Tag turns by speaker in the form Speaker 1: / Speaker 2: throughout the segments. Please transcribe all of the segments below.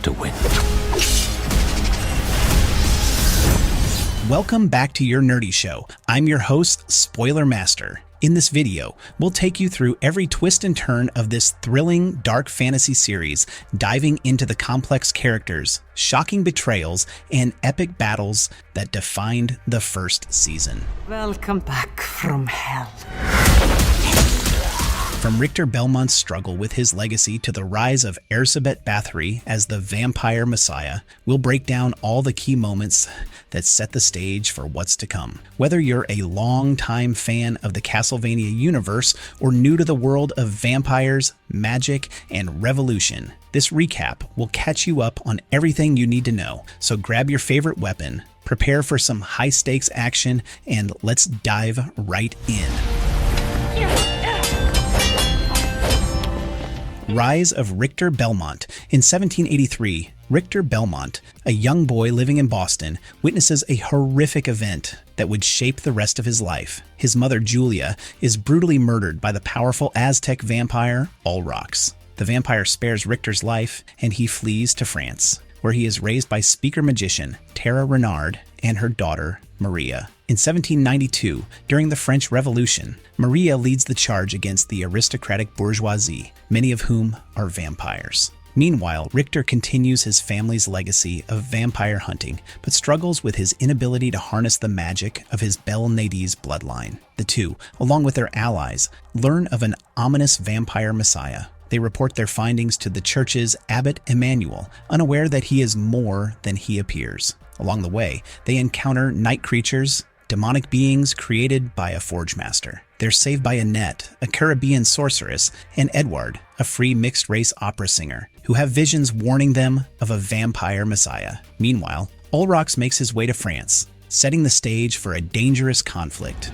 Speaker 1: to win.
Speaker 2: Welcome back to your nerdy show. I'm your host, Spoiler Master. In this video, we'll take you through every twist and turn of this thrilling dark fantasy series, diving into the complex characters, shocking betrayals, and epic battles that defined the first season.
Speaker 3: Welcome back from hell.
Speaker 2: From Richter Belmont's struggle with his legacy to the rise of Erzsebet Báthory as the vampire messiah, we'll break down all the key moments that set the stage for what's to come. Whether you're a long-time fan of the Castlevania universe or new to the world of vampires, magic, and revolution, this recap will catch you up on everything you need to know. So grab your favorite weapon, prepare for some high-stakes action, and let's dive right in. Rise of Richter Belmont. In 1783, Richter Belmont, a young boy living in Boston, witnesses a horrific event that would shape the rest of his life. His mother, Julia, is brutally murdered by the powerful Aztec vampire, Ulrox. The vampire spares Richter's life, and he flees to France, where he is raised by speaker magician Tera Renard and her daughter, Maria. In 1792, during the French Revolution, Maria leads the charge against the aristocratic bourgeoisie, many of whom are vampires. Meanwhile, Richter continues his family's legacy of vampire hunting, but struggles with his inability to harness the magic of his Belle Nadies bloodline. The two, along with their allies, learn of an ominous vampire messiah. They report their findings to the church's Abbot Emmanuel, unaware that he is more than he appears. Along the way, they encounter night creatures, demonic beings created by a forge master. They're saved by Annette, a Caribbean sorceress, and Edward, a free mixed-race opera singer, who have visions warning them of a vampire messiah. Meanwhile, Ulrox makes his way to France, setting the stage for a dangerous conflict.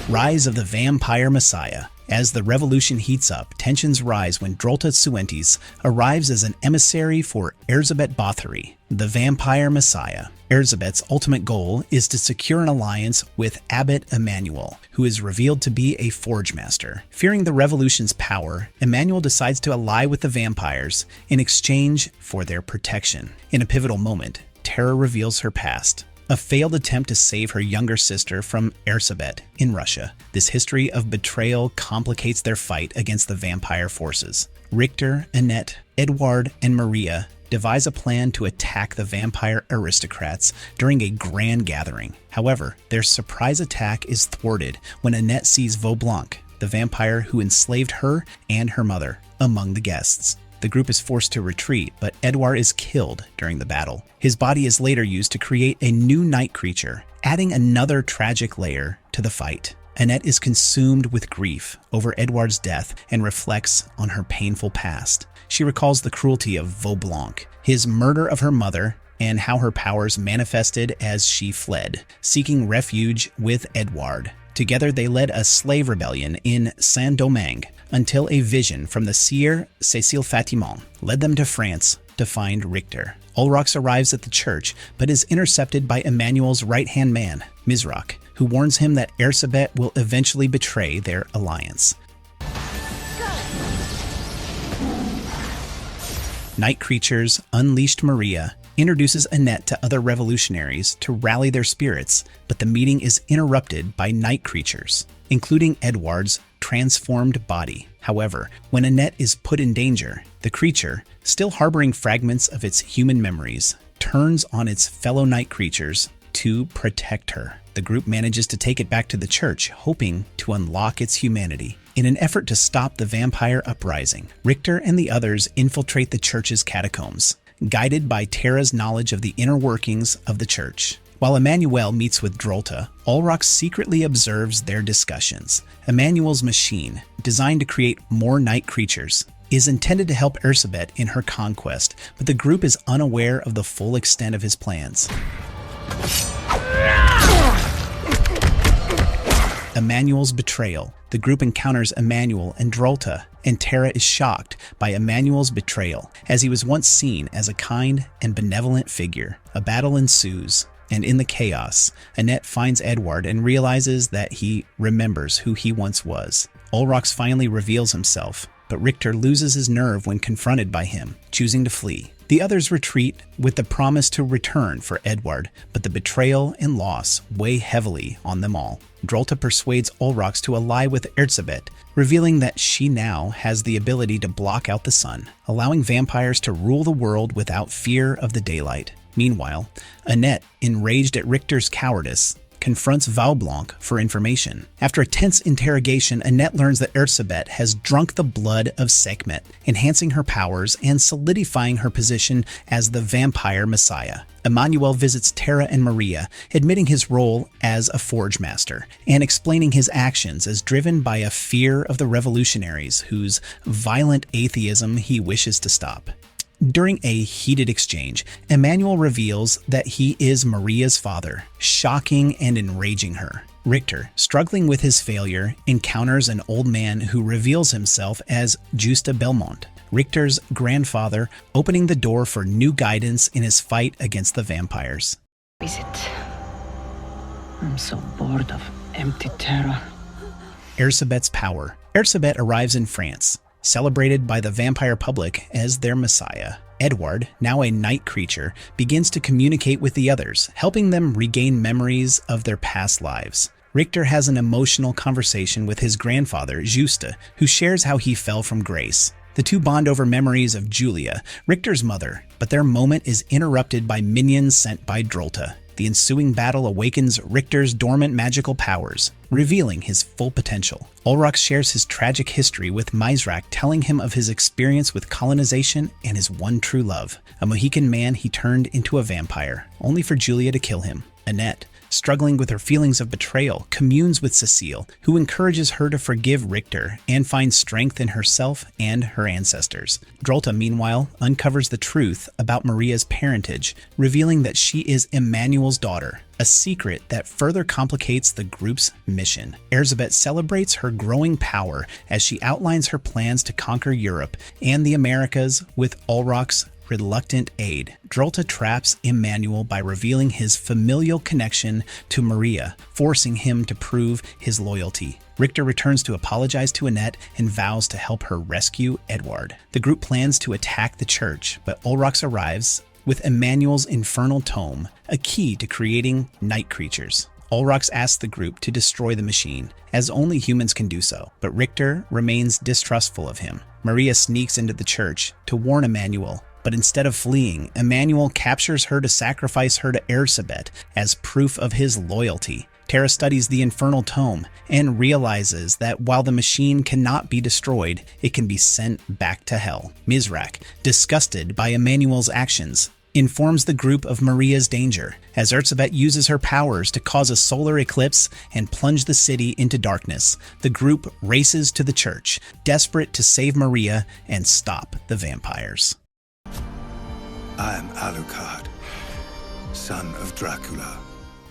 Speaker 2: Rise of the Vampire Messiah. As the revolution heats up, tensions rise when Drolta Suentes arrives as an emissary for Erzsebet Báthory, the vampire messiah. Erzsebet's ultimate goal is to secure an alliance with Abbot Emmanuel, who is revealed to be a forge master. Fearing the revolution's power, Emmanuel decides to ally with the vampires in exchange for their protection. In a pivotal moment, Tera reveals her past. A failed attempt to save her younger sister from Erzsebet in Russia. This history of betrayal complicates their fight against the vampire forces. Richter, Annette, Edward, and Maria devise a plan to attack the vampire aristocrats during a grand gathering. However, their surprise attack is thwarted when Annette sees Vaublanc, the vampire who enslaved her and her mother, among the guests. The group is forced to retreat, but Edward is killed during the battle. His body is later used to create a new night creature, adding another tragic layer to the fight. Annette is consumed with grief over Edward's death and reflects on her painful past. She recalls the cruelty of Vaublanc, his murder of her mother, and how her powers manifested as she fled, seeking refuge with Edward. Together they led a slave rebellion in Saint-Domingue until a vision from the seer Cécile Fatimont led them to France to find Richter. Ulrox arrives at the church but is intercepted by Emmanuel's right-hand man, Mizrak, who warns him that Erzsebet will eventually betray their alliance. Night creatures unleashed Maria introduces Annette to other revolutionaries to rally their spirits, but the meeting is interrupted by night creatures, including Edward's transformed body. However, when Annette is put in danger, the creature, still harboring fragments of its human memories, turns on its fellow night creatures to protect her. The group manages to take it back to the church, hoping to unlock its humanity. In an effort to stop the vampire uprising, Richter and the others infiltrate the church's catacombs, guided by Tera's knowledge of the inner workings of the church. While Emmanuel meets with Drolta, Ulrox secretly observes their discussions. Emmanuel's machine, designed to create more night creatures, is intended to help Erzsebet in her conquest, but the group is unaware of the full extent of his plans. Emmanuel's betrayal. The group encounters Emmanuel and Drolta, and Tera is shocked by Emmanuel's betrayal, as he was once seen as a kind and benevolent figure. A battle ensues, and in the chaos, Annette finds Edward and realizes that he remembers who he once was. Ulrox finally reveals himself, but Richter loses his nerve when confronted by him, choosing to flee. The others retreat with the promise to return for Edward, but the betrayal and loss weigh heavily on them all. Drolta persuades Olrox to ally with Erzsebet, revealing that she now has the ability to block out the sun, allowing vampires to rule the world without fear of the daylight. Meanwhile, Annette, enraged at Richter's cowardice, confronts Vaublanc for information. After a tense interrogation, Annette learns that Erzsebet has drunk the blood of Sekhmet, enhancing her powers and solidifying her position as the vampire messiah. Emmanuel visits Tera and Maria, admitting his role as a forge master and explaining his actions as driven by a fear of the revolutionaries whose violent atheism he wishes to stop. During a heated exchange, Emmanuel reveals that he is Maria's father, shocking and enraging her. Richter, struggling with his failure, encounters an old man who reveals himself as Richter Belmont, Richter's grandfather, opening the door for new guidance in his fight against the vampires.
Speaker 3: Is it? I'm so bored of empty Tera.
Speaker 2: Erzsebet's power. Erzsebet arrives in France, celebrated by the vampire public as their messiah. Edward, now a night creature, begins to communicate with the others, helping them regain memories of their past lives. Richter has an emotional conversation with his grandfather, Juste, who shares how he fell from grace. The two bond over memories of Julia, Richter's mother, but their moment is interrupted by minions sent by Drolta. The ensuing battle awakens Richter's dormant magical powers, revealing his full potential. Olrox shares his tragic history with Mizrak, telling him of his experience with colonization and his one true love, a Mohican man he turned into a vampire, only for Julia to kill him. Annette, struggling with her feelings of betrayal, communes with Cecile, who encourages her to forgive Richter and find strength in herself and her ancestors. Drolta, meanwhile, uncovers the truth about Maria's parentage, revealing that she is Emmanuel's daughter, a secret that further complicates the group's mission. Erzsebet celebrates her growing power as she outlines her plans to conquer Europe and the Americas with Olrox's reluctant aid. Drolta traps Emmanuel by revealing his familial connection to Maria, forcing him to prove his loyalty. Richter returns to apologize to Annette and vows to help her rescue Edward. The group plans to attack the church, but Olrox arrives with Emmanuel's infernal tome, a key to creating night creatures. Olrox asks the group to destroy the machine, as only humans can do so, but Richter remains distrustful of him. Maria sneaks into the church to warn Emmanuel, but instead of fleeing, Emmanuel captures her to sacrifice her to Erzsebet as proof of his loyalty. Tera studies the infernal tome and realizes that while the machine cannot be destroyed, it can be sent back to hell. Mizrak, disgusted by Emmanuel's actions, informs the group of Maria's danger, as Erzsebet uses her powers to cause a solar eclipse and plunge the city into darkness. The group races to the church, desperate to save Maria and stop the vampires.
Speaker 1: I am Alucard, son of Dracula.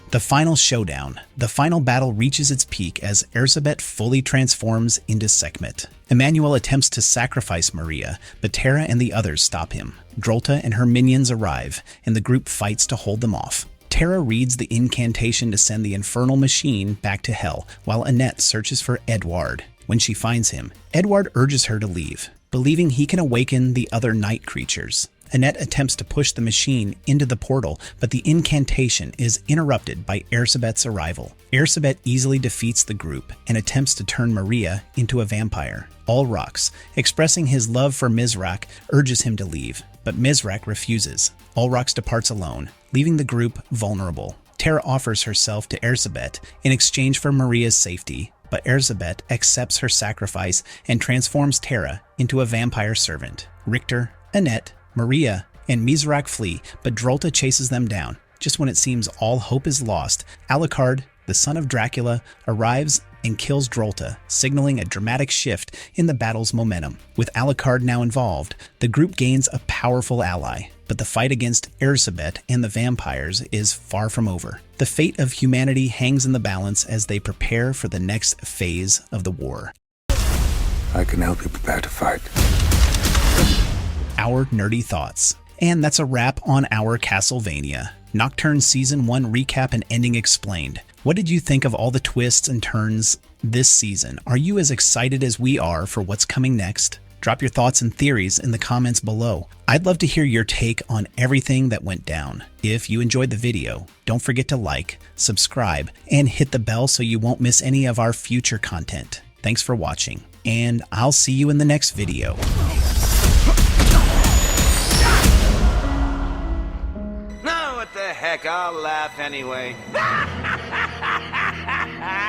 Speaker 2: The final showdown. The final battle reaches its peak as Erzsebet fully transforms into Sekhmet. Emmanuel attempts to sacrifice Maria, but Tera and the others stop him. Drolta and her minions arrive, and the group fights to hold them off. Tera reads the incantation to send the infernal machine back to hell, while Annette searches for Edward. When she finds him, Edward urges her to leave, believing he can awaken the other night creatures. Annette attempts to push the machine into the portal, but the incantation is interrupted by Erzsebet's arrival. Erzsebet easily defeats the group and attempts to turn Maria into a vampire. Olrox, expressing his love for Mizrak, urges him to leave, but Mizrak refuses. Olrox departs alone, leaving the group vulnerable. Tera offers herself to Erzsebet in exchange for Maria's safety, but Erzsebet accepts her sacrifice and transforms Tera into a vampire servant. Richter, Annette, Maria, and Mizrak flee, but Drolta chases them down. Just when it seems all hope is lost, Alucard, the son of Dracula, arrives and kills Drolta, signaling a dramatic shift in the battle's momentum. With Alucard now involved, the group gains a powerful ally, but the fight against Erzsebet and the vampires is far from over. The fate of humanity hangs in the balance as they prepare for the next phase of the war.
Speaker 1: I can help you prepare to fight.
Speaker 2: Our nerdy thoughts. And that's a wrap on our Castlevania. Nocturne Season 1 recap and ending explained. What did you think of all the twists and turns this season? Are you as excited as we are for what's coming next? Drop your thoughts and theories in the comments below. I'd love to hear your take on everything that went down. If you enjoyed the video, don't forget to like, subscribe, and hit the bell so you won't miss any of our future content. Thanks for watching, and I'll see you in the next video.
Speaker 4: No, what the heck, I'll laugh anyway.